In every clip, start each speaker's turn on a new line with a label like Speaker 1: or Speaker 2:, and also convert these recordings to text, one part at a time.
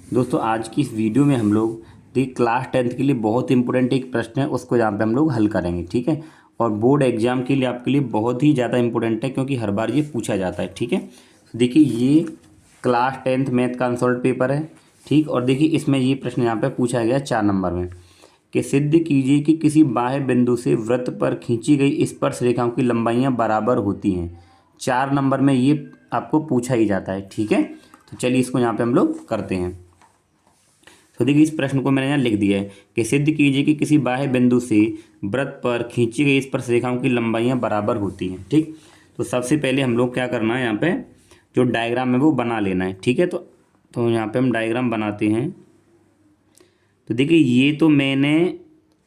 Speaker 1: दोस्तों आज की इस वीडियो में हम लोग देखिए क्लास 10th के लिए बहुत इंपॉर्टेंट एक प्रश्न है, उसको यहाँ पे हम लोग हल करेंगे। ठीक है, और बोर्ड एग्जाम के लिए आपके लिए बहुत ही ज़्यादा इंपॉर्टेंट है क्योंकि हर बार ये पूछा जाता है। ठीक है, तो देखिए ये क्लास 10th मैथ का आंसर पेपर है। ठीक, और देखिए इसमें ये प्रश्न यहाँ पे पूछा गया 4 नंबर में कि सिद्ध कीजिए कि किसी बाह्य बिंदु से वृत्त पर खींची गई स्पर्श रेखाओं की लंबाइयाँ बराबर होती हैं। 4 नंबर में ये आपको पूछा ही जाता है। ठीक है, तो चलिए इसको यहाँ पे हम लोग करते हैं। तो देखिए इस प्रश्न को मैंने यहाँ लिख दिया है कि सिद्ध कीजिए कि किसी बाह्य बिंदु से वृत्त पर खींची गई स्पर्श रेखाओं की लंबाइयाँ बराबर होती हैं। ठीक, तो सबसे पहले हम लोग क्या करना है, यहाँ पे जो डायग्राम है वो बना लेना है। ठीक है, तो यहाँ पे हम डायग्राम बनाते हैं। तो देखिए ये तो मैंने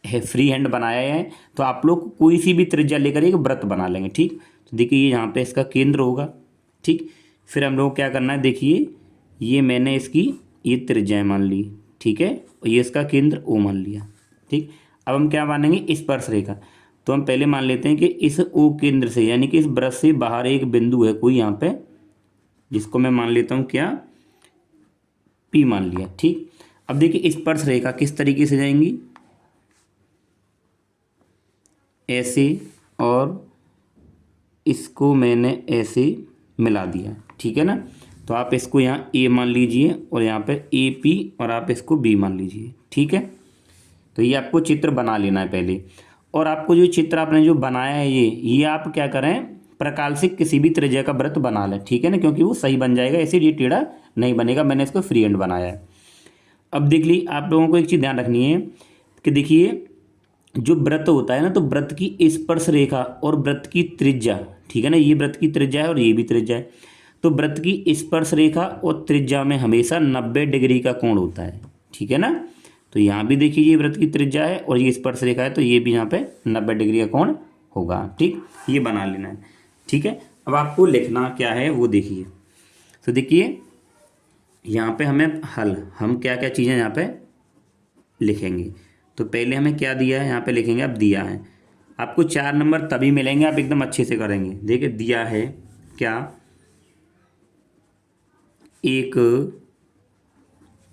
Speaker 1: फ्री हैंड बनाया है, तो आप लोग कोई सी भी त्रिज्या लेकर एक वृत्त बना लेंगे। ठीक, तो देखिए ये यहाँ पे इसका केंद्र होगा। ठीक, फिर हम लोग क्या करना है, देखिए ये मैंने इसकी ये त्रिज्या मान ली। ठीक है, और ये इसका केंद्र ओ मान लिया। ठीक, अब हम क्या मानेंगे, स्पर्श रेखा। तो हम पहले मान लेते हैं कि इस ओ केंद्र से यानी कि इस वृत्त से बाहर एक बिंदु है कोई यहाँ पे, जिसको मैं मान लेता हूँ क्या, पी मान लिया। ठीक, अब देखिए स्पर्श रेखा किस तरीके से जाएंगी, ऐसे, और इसको मैंने ऐसे मिला दिया। ठीक है ना, तो आप इसको यहाँ ए मान लीजिए और यहाँ पे ए पी, और आप इसको बी मान लीजिए। ठीक है, तो ये आपको चित्र बना लेना है पहले। और आपको जो चित्र आपने जो बनाया है ये आप क्या करें, प्रकार से किसी भी त्रिज्या का वृत्त बना लें। ठीक है ना, क्योंकि वो सही बन जाएगा, ऐसे ये टेढ़ा नहीं बनेगा। मैंने इसको फ्री हैंड बनाया है। अब देख ली, आप लोगों को एक चीज़ ध्यान रखनी है कि देखिए जो वृत्त होता है ना, तो वृत्त की स्पर्श रेखा और वृत्त की त्रिज्या, ठीक है ना, ये वृत्त की त्रिज्या है और ये भी त्रिज्या है। तो वृत्त की स्पर्श रेखा और त्रिज्या में हमेशा 90 डिग्री का कोण होता है। ठीक है ना, तो यहाँ भी देखिए ये वृत्त की त्रिज्या है और ये स्पर्श रेखा है, तो ये भी यहाँ पे 90 डिग्री का कोण होगा। ठीक, ये बना लेना है। ठीक है, अब आपको लिखना क्या है वो देखिए। तो देखिए यहाँ पे हमें हम क्या क्या चीज़ें यहाँ पे लिखेंगे। तो पहले हमें क्या दिया है यहाँ पे लिखेंगे, अब दिया है आपको 4 नंबर तभी मिलेंगे, आप एकदम अच्छे से करेंगे। देखिए दिया है क्या, एक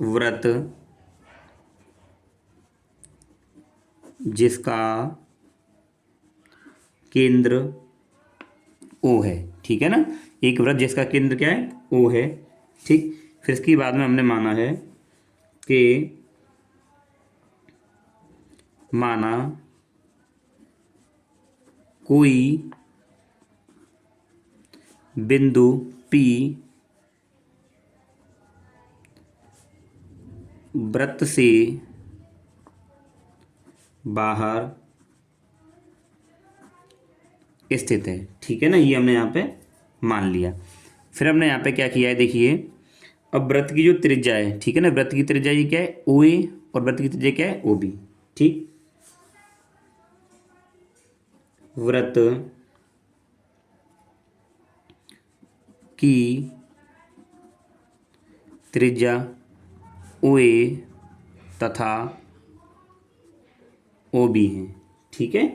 Speaker 1: वृत्त जिसका केंद्र ओ है। ठीक है ना, एक वृत्त जिसका केंद्र क्या है, ओ है। ठीक, फिर इसके बाद में हमने माना है कि माना कोई बिंदु P वृत्त से बाहर स्थित है। ठीक है ना, ये हमने यहाँ पे मान लिया। फिर हमने यहाँ पे क्या किया है, देखिए अब वृत्त की जो त्रिज्या है, ठीक है ना, वृत्त की त्रिज्या ये क्या है, ओ ए, और वृत्त की त्रिज्या क्या है, ओ बी। ठीक, वृत्त की त्रिज्या ओ ए तथा ओ बी है। ठीक है,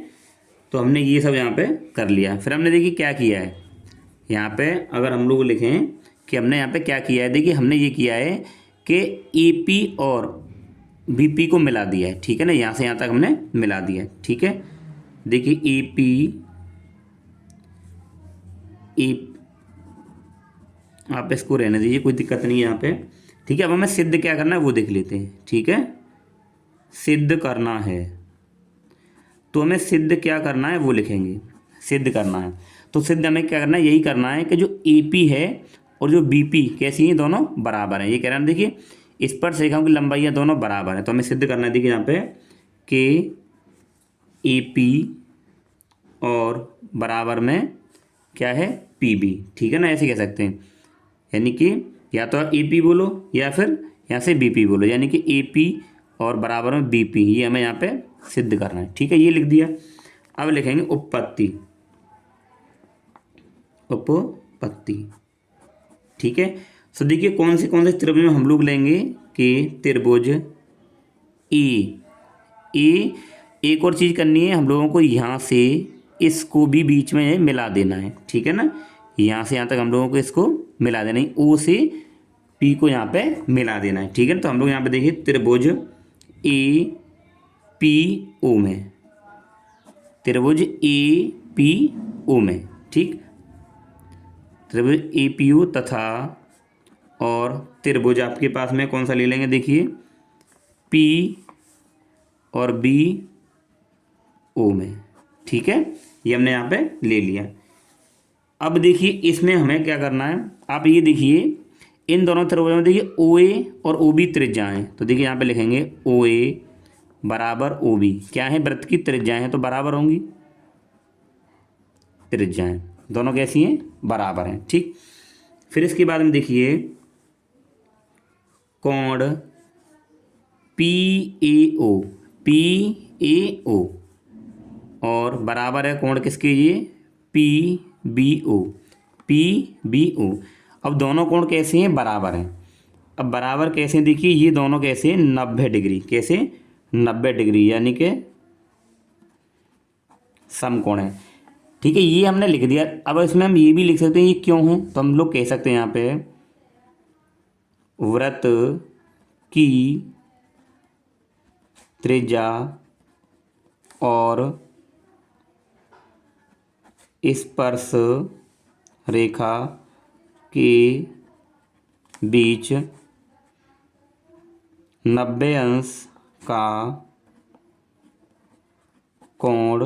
Speaker 1: तो हमने ये सब यहाँ पे कर लिया। फिर हमने देखिए क्या किया है यहाँ पे, अगर हम लोग लिखें कि हमने यहाँ पे क्या किया है, देखिए हमने ये किया है कि ए पी और बी पी को मिला दिया है। ठीक है ना, यहाँ से यहाँ तक हमने मिला दिया है। ठीक है, देखिए ए पी ए, आप इसको रहने दीजिए, कोई दिक्कत नहीं है यहाँ पे। ठीक है, अब हमें सिद्ध क्या करना है वो देख लेते हैं। ठीक है, सिद्ध करना है, तो हमें सिद्ध क्या करना है वो लिखेंगे। सिद्ध करना है तो सिद्ध हमें क्या करना है, यही करना है कि जो ए पी है और जो बी पी कैसी हैं, दोनों बराबर हैं। ये कह रहा है देखिए स्पर्श रेखाओं की लंबाइयाँ दोनों बराबर हैं, तो हमें सिद्ध करना है। देखिए यहाँ पे के ए पी और बराबर में क्या है, पी बी। ठीक है ना, ऐसे कह सकते हैं, यानी कि या तो ए पी बोलो या फिर यहाँ से बी पी बोलो, यानी कि ए पी और बराबर में बी पी, ये हमें यहाँ पे सिद्ध करना है। ठीक है, ये लिख दिया। अब लिखेंगे उपपत्ति, उपपत्ति। ठीक है, तो देखिए कौन से त्रिभुज में हम लोग लेंगे कि त्रिभुज ए। एक और चीज़ करनी है हम लोगों को, यहाँ से इसको भी बीच में मिला देना है। ठीक है ना, यहाँ से यहाँ तक हम लोगों को इसको मिला देना है। ओ से पी को यहाँ पे मिला देना है, ठीक है। तो हम लोग यहाँ पे देखिए त्रिभुज ए पी ओ में, त्रिभुज ए पी ओ में, ठीक, त्रिभुज ए पी ओ तथा और त्रिभुज आपके पास में कौन सा ले लेंगे, देखिए पी और बी ओ में, ठीक है। ये हमने यहाँ पे ले लिया। अब देखिए इसमें हमें क्या करना है, आप ये देखिए इन दोनों त्रिभुजों में देखिए ओ ए और ओ बी त्रिज्याएँ हैं। तो देखिए यहाँ पे लिखेंगे ओ ए बराबर ओ बी, क्या है, वृत्त की त्रिज्याएँ हैं तो बराबर होंगी, त्रिज्याएँ दोनों कैसी हैं, बराबर हैं, ठीक। फिर इसके बाद में देखिए कोण P A O, P A ओ और बराबर है कोण किसके, ये P B O, P B O. अब दोनों कोण कैसे हैं, बराबर हैं। अब बराबर कैसे हैं, देखिए ये दोनों कैसे हैं, 90 डिग्री, कैसे 90 डिग्री, यानी कि समकोण है, ठीक है। ये हमने लिख दिया। अब इसमें हम ये भी लिख सकते हैं ये क्यों है, तो हम लोग कह सकते हैं यहाँ पे वृत्त की त्रिज्या और स्पर्श रेखा के बीच 90 अंश का कोण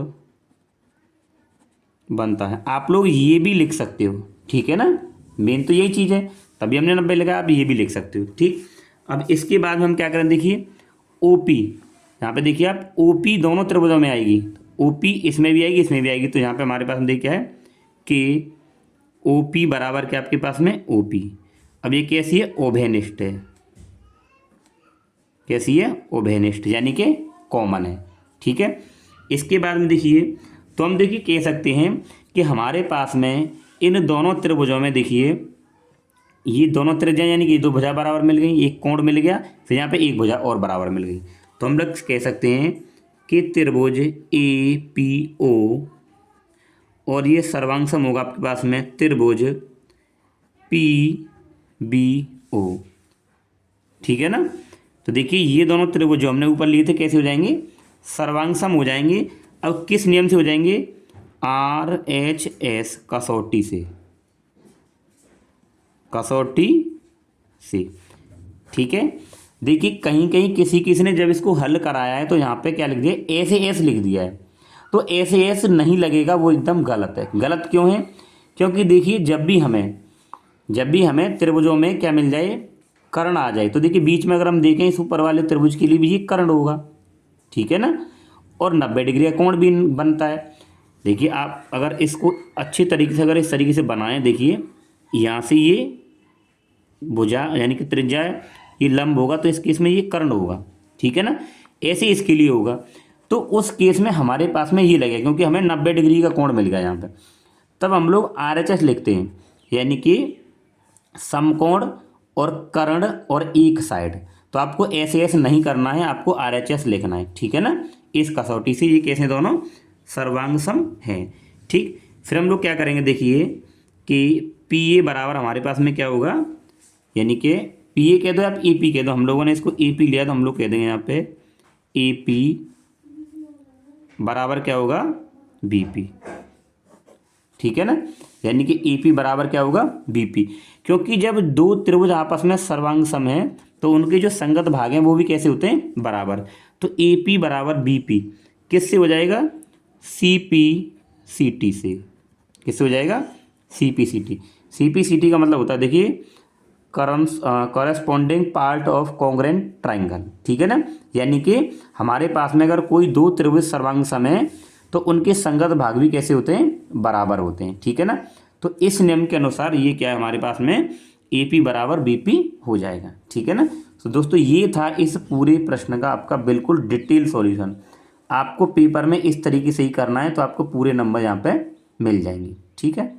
Speaker 1: बनता है। आप लोग ये भी लिख सकते हो, ठीक है ना, मेन तो यही चीज़ है, तभी हमने 90 लिखा, आप ये भी लिख सकते हो, ठीक। अब इसके बाद में हम क्या करें, देखिए ओ पी, यहाँ पे देखिए आप ओ पी दोनों त्रिभुजों में आएगी, ओ पी इसमें भी आएगी इसमें भी आएगी। तो यहाँ पे हमारे पास में देखिए क्या है कि ओ पी बराबर क्या आपके पास में ओ पी। अब ये कैसी है, ओभेनिष्ठ है, कैसी है, ओभेनिष्ठ, यानी कि कॉमन है, ठीक है। इसके बाद में देखिए तो हम देखिए कह सकते हैं कि हमारे पास में इन दोनों त्रिभुजों में देखिए ये दोनों त्रिज्या यानी कि दो भुजा बराबर मिल गई, एक कोण मिल गया, फिर यहाँ पे एक भुजा और बराबर मिल गई। तो हम लोग कह सकते हैं कि त्रिभुज ए पी ओ और ये सर्वांग सम होगा आपके पास में त्रिभुज पी बी ओ, ठीक है ना। तो देखिए ये दोनों त्रिभुज जो हमने ऊपर लिए थे कैसे हो जाएंगे, सर्वांग सम हो जाएंगे। अब किस नियम से हो जाएंगे, RHS कसौटी से, कसौटी से, ठीक है। देखिए कहीं कहीं किसी ने जब इसको हल कराया है तो यहाँ पे क्या लिख दिया, SAS लिख दिया है। तो SAS नहीं लगेगा, वो एकदम गलत है। गलत क्यों है, क्योंकि देखिए जब भी हमें त्रिभुजों में क्या मिल जाए, कर्ण आ जाए, तो देखिए बीच में अगर हम देखें इस ऊपर वाले त्रिभुज के लिए भी ये कर्ण होगा, ठीक है ना, और 90 डिग्री का कोण भी बनता है। देखिए आप अगर इसको अच्छे तरीके से अगर इस तरीके से बनाएं, देखिए यहाँ से ये भुजा यानी कि त्रिज्या है, ये लंब होगा तो इस केस में ये कर्ण होगा, ठीक है ना, ऐसे इसके लिए होगा। तो उस केस में हमारे पास में ये लगेगा क्योंकि हमें 90 डिग्री का कोण मिल गया यहाँ पे। तब हम लोग RHS लिखते हैं, यानी कि समकोण और कर्ण और एक साइड। तो आपको SAS नहीं करना है, आपको RHS लिखना है, ठीक है ना। इस कसौटी से ये कैसे दोनों सर्वांग सम है, ठीक। फिर हम लोग क्या करेंगे, देखिए कि PA बराबर हमारे पास में क्या होगा, यानी कि PA कह दो आप AP कह दो, हम लोगों ने इसको AP लिया तो हम लोग कह देंगे यहाँ पे AP बराबर क्या होगा, BP, ठीक है ना, यानी कि AP बराबर क्या होगा, BP। क्योंकि जब दो त्रिभुज आपस में सर्वांग सम है तो उनके जो संगत भाग हैं वो भी कैसे होते हैं, बराबर। तो AP बराबर BP किससे हो जाएगा, CPCT से, किससे हो जाएगा, CPCT। CPCT का मतलब होता है देखिए corresponding part of congruent triangle, ठीक है ना। यानी कि हमारे पास में अगर कोई दो त्रिभुज सर्वांग सम है तो उनके संगत भाग भी कैसे होते हैं, बराबर होते हैं, ठीक है ना। तो इस नियम के अनुसार ये क्या है हमारे पास में AP बराबर BP हो जाएगा, ठीक है ना। तो दोस्तों ये था इस पूरे प्रश्न का आपका बिल्कुल डिटेल सॉल्यूशन। आपको पेपर में इस तरीके से ही करना है तो आपको पूरे नंबर यहाँ पे मिल जाएंगे, ठीक है।